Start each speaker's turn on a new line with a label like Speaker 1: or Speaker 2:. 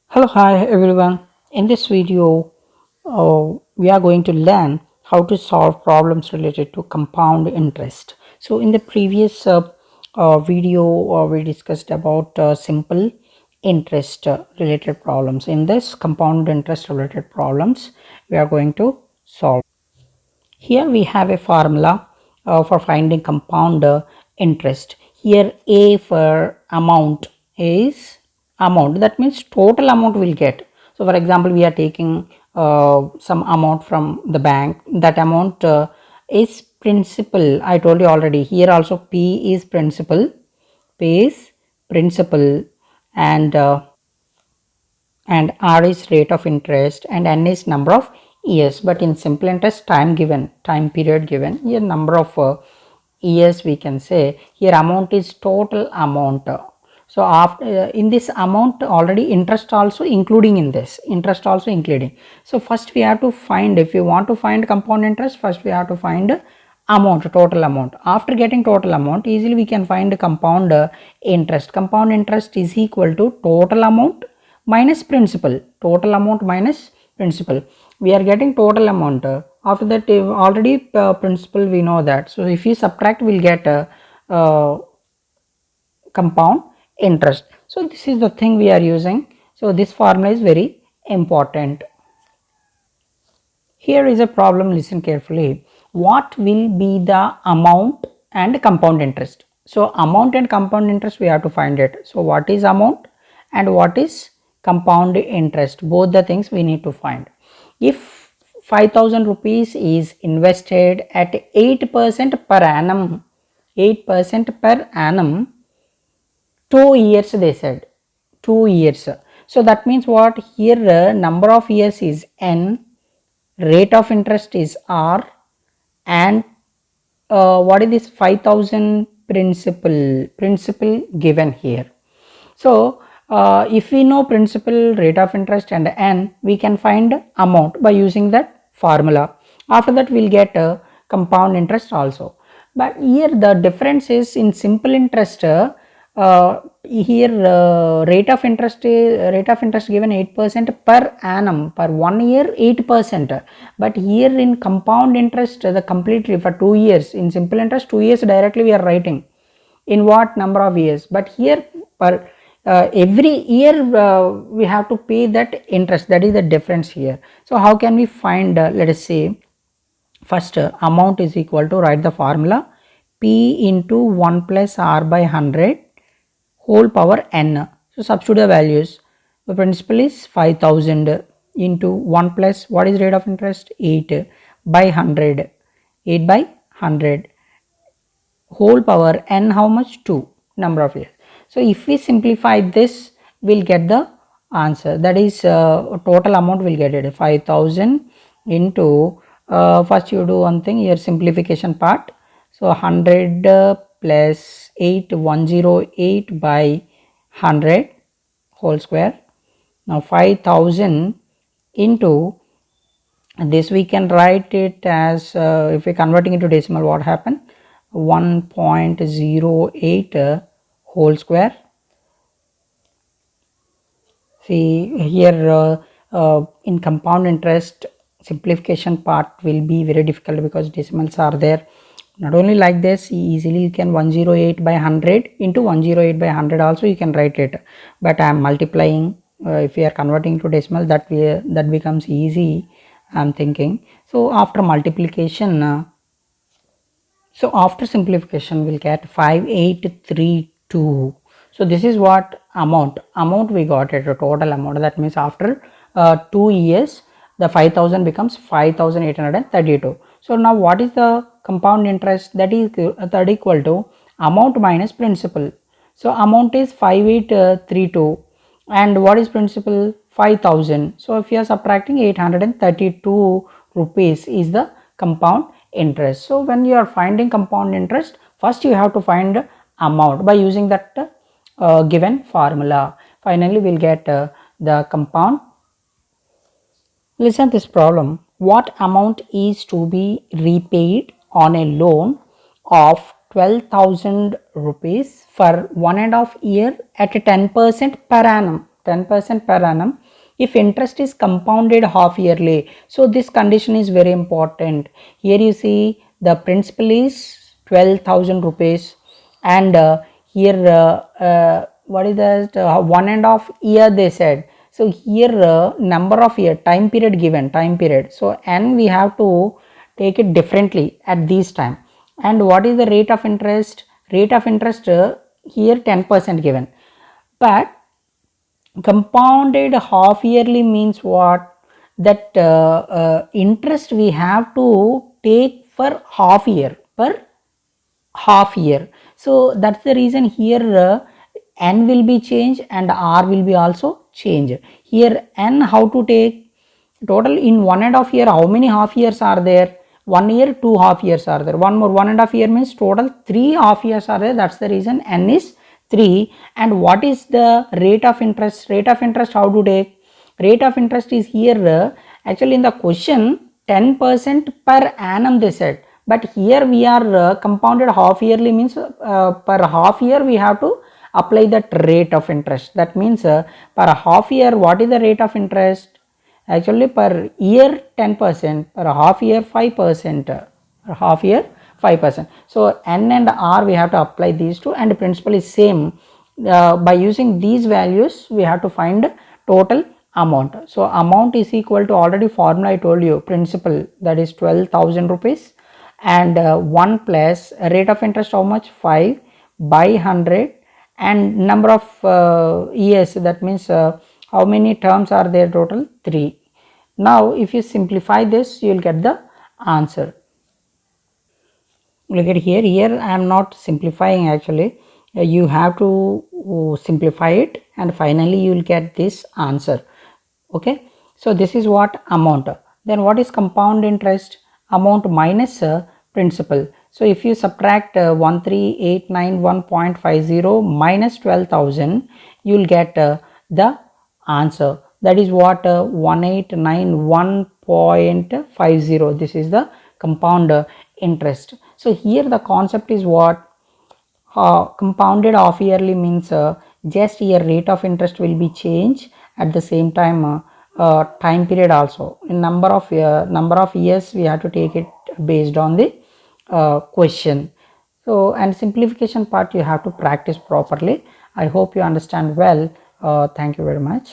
Speaker 1: Hello, hi everyone. In this video, we are going to learn how to solve problems related to compound interest. So, in the previous video, we discussed about simple interest related problems. In this compound interest related problems, we are going to solve. Here we have a formula for finding compound interest. Here A for amount is amount, that means total amount we'll get. So for example, we are taking some amount from the bank. That amount is principal. I told you already. Here also P is principal, P is principal, and R is rate of interest, and N is number of years. But in simple interest, time given, time period given, here number of years we can say. Here amount is total amount. So after in this amount already interest also including in this, interest also including. So first we have to find, if you want to find compound interest, first we have to find amount, total amount. After getting total amount, easily we can find compound interest. Compound interest is equal to total amount minus principal, total amount minus principal. We are getting total amount. After that, already principal we know that. So if you subtract, we'll get uh, compound interest. So this is the thing we are using. So this formula is very important. Here is a problem, listen carefully. What will be the amount and compound interest? So amount and compound interest we have to find it. So what is amount and what is compound interest? Both the things we need to find. If 5000 rupees is invested at 8% per annum, 8% per annum, 2 years they said, 2 years. So that means what? Here number of years is n, rate of interest is r, and what is this 5000 principal given here. So if we know principal, rate of interest and n, we can find amount by using that formula. After that we'll get compound interest also. But here the difference is, in simple interest, here rate of interest given 8% per annum, per 1 year 8%. But here in compound interest, the completely for 2 years. In simple interest, 2 years directly we are writing in what number of years. But here per every year we have to pay that interest. That is the difference here. So how can we find, let us say, first amount is equal to, write the formula, P into 1 plus R by 100 whole power n. So substitute the values. The principal is 5000 into 1 plus, what is rate of interest, 8 by 100, 8 by 100 whole power n, how much, 2, number of years. So if we simplify this, we'll get the answer. That is total amount will get it, 5000 into first you do one thing here, simplification part. So 100 plus 8, 108 by 100 whole square. Now 5000 into this, we can write it as, if we are converting into decimal, what happened, 1.08 whole square. See here in compound interest, simplification part will be very difficult because decimals are there. Not only like this, easily you can 108 by 100 into 108 by 100 also you can write it, but I am multiplying. If we are converting to decimal, that becomes easy, I am thinking. So after multiplication, so after simplification we'll get 5832. So this is what amount we got at a total amount. That means after 2 years the 5000 becomes 5832. So now what is the compound interest? That is equal to amount minus principal. So amount is 5832 and what is principal, 5000. So if you are subtracting, 832 rupees is the compound interest. So when you are finding compound interest, first you have to find amount by using that given formula. Finally we'll get the compound. Listen this problem. What amount is to be repaid on a loan of 12,000 rupees for 1.5 year at 10% per annum? 10% per annum if interest is compounded half yearly. So this condition is very important. Here you see the principal is 12,000 rupees, and here what is that, 1.5 year they said. So here number of year, time period given, time period, so n we have to take it differently at this time. And what is the rate of interest? Rate of interest here 10% given, but compounded half yearly means what? That interest we have to take for half year, per half year. So that's the reason here n will be changed and r will be also changed. Here n how to take? Total in 1.5 year, how many half years are there? 1 year, 2 half years are there. One more 1.5 year means total 3 half years are there. That's the reason n is 3. And what is the rate of interest? Rate of interest how to take? Rate of interest is here actually in the question 10% per annum they said, but here we are compounded half yearly means per half year we have to apply that rate of interest. That means per half year what is the rate of interest? Actually per year 10%, per half year 5%, per half year 5%. So n and r we have to apply these two, and principal is same. By using these values we have to find total amount. So amount is equal to, already formula I told you, principal, that is 12,000 rupees, and 1 plus rate of interest how much? 5 by 100, and number of years, that means how many terms are there? Total 3. Now if you simplify this you will get the answer. Look at here I am not simplifying actually, you have to simplify it and finally you will get this answer. Okay, so this is what amount. Then what is compound interest? Amount minus principal. So if you subtract 13891.50 minus 12,000, you will get the answer. That is what 1891.50. This is the compound interest. So here the concept is what? Compounded half yearly means just your rate of interest will be changed, at the same time time period also. In number of years we have to take it based on the question. So, and simplification part you have to practice properly. I hope you understand well. Thank you very much.